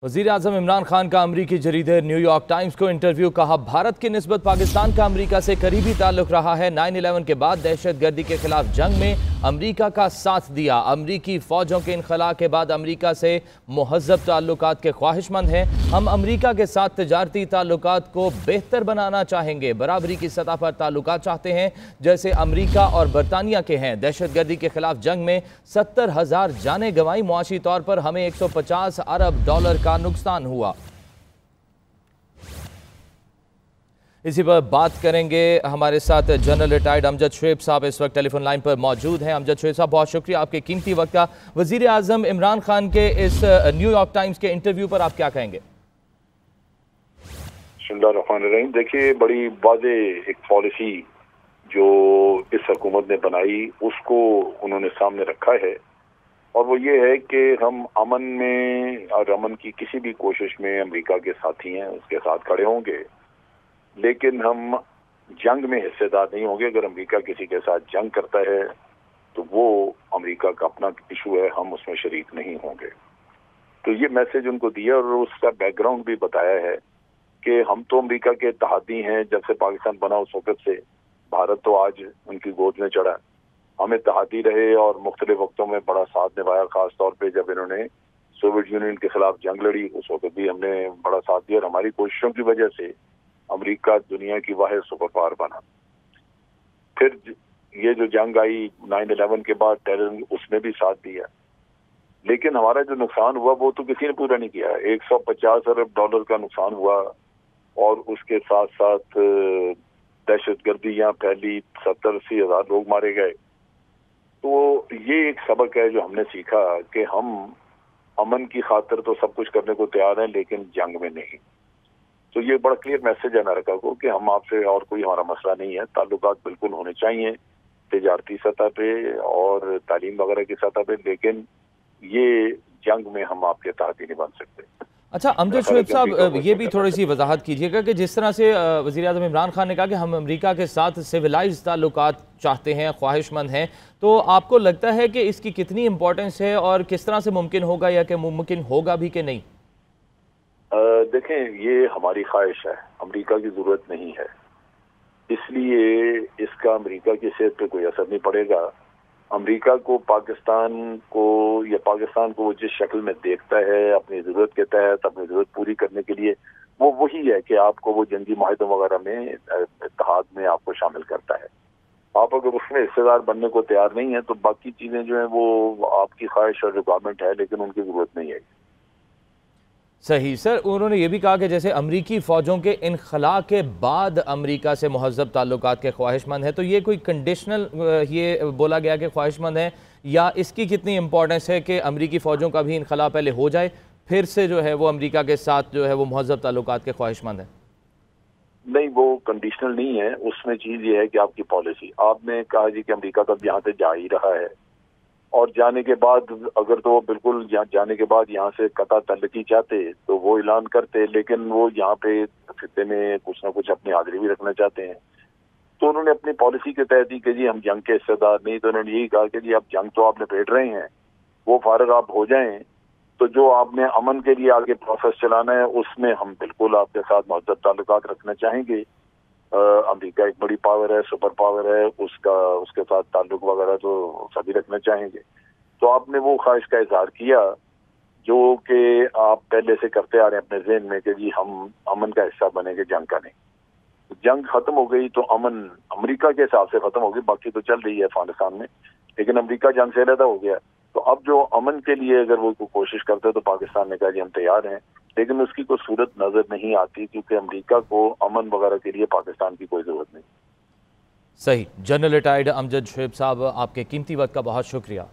वज़ीर आज़म इमरान खान का अमरीकी जरीदे न्यूयॉर्क टाइम्स को इंटरव्यू। कहा, भारत की निस्बत पाकिस्तान का अमरीका से करीबी ताल्लुक रहा है। 9/11 के बाद दहशत गर्दी के खिलाफ जंग में अमरीका का साथ दिया। अमरीकी फ़ौजों के इनखला के बाद अमरीका से मुहज़्ज़ब ताल्लुकात के ख्वाहिशमंद हैं। हम अमरीका के साथ तजारती ताल्लुकात को बेहतर बनाना चाहेंगे। बराबरी की सतह पर ताल्लुकात चाहते हैं जैसे अमरीका और बरतानिया के हैं। दहशत गर्दी के खिलाफ जंग में 70,000 जानें गंवाई। मुआशी तौर पर हमें 150 अरब डॉलर का नुकसान हुआ। इसी पर बात करेंगे। हमारे साथ जनरल रिटायर्ड अमजद शुएब साहब इस वक्त टेलीफोन लाइन पर मौजूद हैं। अमजद शुएब साहब, बहुत शुक्रिया आपके कीमती वक्त का। वज़ीर आज़म इमरान खान के इस न्यूयॉर्क टाइम्स के इंटरव्यू पर आप क्या कहेंगे? बिस्मिल्लाहिर्रहमानिर्रहीम। देखिए, बड़ी वाज़ेह एक पॉलिसी जो इस हुकूमत ने बनाई उसको उन्होंने सामने रखा है, और वो ये है कि हम अमन में और अमन की किसी भी कोशिश में अमेरिका के साथी हैं, उसके साथ खड़े होंगे, लेकिन हम जंग में हिस्सेदार नहीं होंगे। अगर अमेरिका किसी के साथ जंग करता है तो वो अमेरिका का अपना इशू है, हम उसमें शरीक नहीं होंगे। तो ये मैसेज उनको दिया, और उसका बैकग्राउंड भी बताया है कि हम तो अमेरिका के इत्तेहादी हैं। जब से पाकिस्तान बना उस वक्त से भारत तो आज उनकी गोद में चढ़ा। हम इत्तेहादी रहे और मुख्तलिफ वक्तों में बड़ा साथ निभाया। खास तौर पे जब इन्होंने सोवियत यूनियन के खिलाफ जंग लड़ी उस वक्त भी हमने बड़ा साथ दिया, और हमारी कोशिशों की वजह से अमेरिका दुनिया की वाहिद सुपर पावर बना। फिर ये जो जंग आई 9/11 के बाद टेरर, उसमें भी साथ दिया, लेकिन हमारा जो नुकसान हुआ वो तो किसी ने पूरा नहीं किया। 150 अरब डॉलर का नुकसान हुआ, और उसके साथ साथ दहशत गर्दी यहाँ फैली, 70-80 हजार लोग मारे गए। तो ये एक सबक है जो हमने सीखा कि हम अमन की खातिर तो सब कुछ करने को तैयार हैं, लेकिन जंग में नहीं। तो ये बड़ा क्लियर मैसेज है अमेरिका को कि हम आपसे और कोई हमारा मसला नहीं है। ताल्लुकात बिल्कुल होने चाहिए तिजारती सतह पे और तालीम वगैरह की सतह पे, लेकिन ये जंग में हम आपके साथ ही नहीं बन सकते। अच्छा अमजद शुएब साहब, ये भी थोड़ी सी वजाहत कीजिएगा कि जिस तरह से वज़ीर आज़म इमरान खान ने कहा कि हम अमेरिका के साथ सिविलाइज ताल्लुकात चाहते हैं, ख्वाहिशमंद हैं, तो आपको लगता है कि इसकी कितनी इंपॉर्टेंस है और किस तरह से मुमकिन होगा, या कि मुमकिन होगा भी कि नहीं? देखें, ये हमारी ख्वाहिश है, अमेरिका की ज़रूरत नहीं है, इसलिए इसका अमेरिका की सेहत पे कोई असर नहीं पड़ेगा। अमेरिका को पाकिस्तान को वो जिस शक्ल में देखता है अपनी ज़रूरत के तहत अपनी ज़रूरत पूरी करने के लिए, वो वही है कि आपको वो जंगी माहिदों वगैरह में इत्तेहाद में आपको शामिल करता है। आप अगर उसमें हिस्सेदार बनने को तैयार नहीं है तो बाकी चीज़ें जो हैं वो आपकी ख्वाहिश और रिक्वायरमेंट है, लेकिन उनकी ज़रूरत नहीं है। सही सर, उन्होंने ये भी कहा कि जैसे अमरीकी फ़ौजों के इनखला के बाद अमरीका से मुहज़्ज़ब ताल्लुकात के ख्वाहिशमंद है, तो ये कोई कंडीशनल ये बोला गया कि ख्वाहिशमंद है, या इसकी कितनी इंपॉर्टेंस है कि अमरीकी फ़ौजों का भी इनखला पहले हो जाए फिर से जो है वो अमरीका के साथ जो है वो मुहज़्ज़ब ताल्लुकात के ख्वाहिशमंद है? नहीं, वो कंडीशनल नहीं है। उसमें चीज़ ये है कि आपकी पॉलिसी, आपने कहा जी कि अमरीका तो यहाँ से जा ही रहा है, और जाने के बाद अगर तो वो बिल्कुल जाने के बाद यहाँ से कता तल्लकी चाहते तो वो ऐलान करते, लेकिन वो यहाँ पे खित्ते में कुछ ना कुछ अपनी हाजिरी भी रखना चाहते हैं। तो उन्होंने अपनी पॉलिसी के तहत ही कि जी हम जंग के हिस्सेदार नहीं, तो उन्होंने यही कहा कि जी आप जंग तो आपने पेट रहे हैं, वो फारग आप हो जाएं, तो जो आपने अमन के लिए आगे प्रोसेस चलाना है उसमें हम बिल्कुल आपके साथ मुहज़्ज़ब ताल्लुकात रखना चाहेंगे। अमेरिका एक बड़ी पावर है, सुपर पावर है, उसके साथ ताल्लुक वगैरह तो सभी रखना चाहेंगे। तो आपने वो ख्वाहिश का इजहार किया जो कि आप पहले से करते आ रहे हैं अपने ज़हन में कि जी हम अमन का हिस्सा बनेंगे, जंग का नहीं। जंग खत्म हो गई तो अमन अमेरिका के हिसाब से खत्म हो गई, बाकी तो चल रही है अफगानिस्तान में, लेकिन अमेरिका जंग से अलग हो गया। तो अब जो अमन के लिए अगर वो कोशिश करते तो पाकिस्तान ने कहा जी हम तैयार हैं, लेकिन उसकी कोई सूरत नजर नहीं आती, क्योंकि अमेरिका को अमन वगैरह के लिए पाकिस्तान की कोई जरूरत नहीं। सही। जनरल रिटायर्ड अमजद शुएब साहब, आपके कीमती वक्त का बहुत शुक्रिया।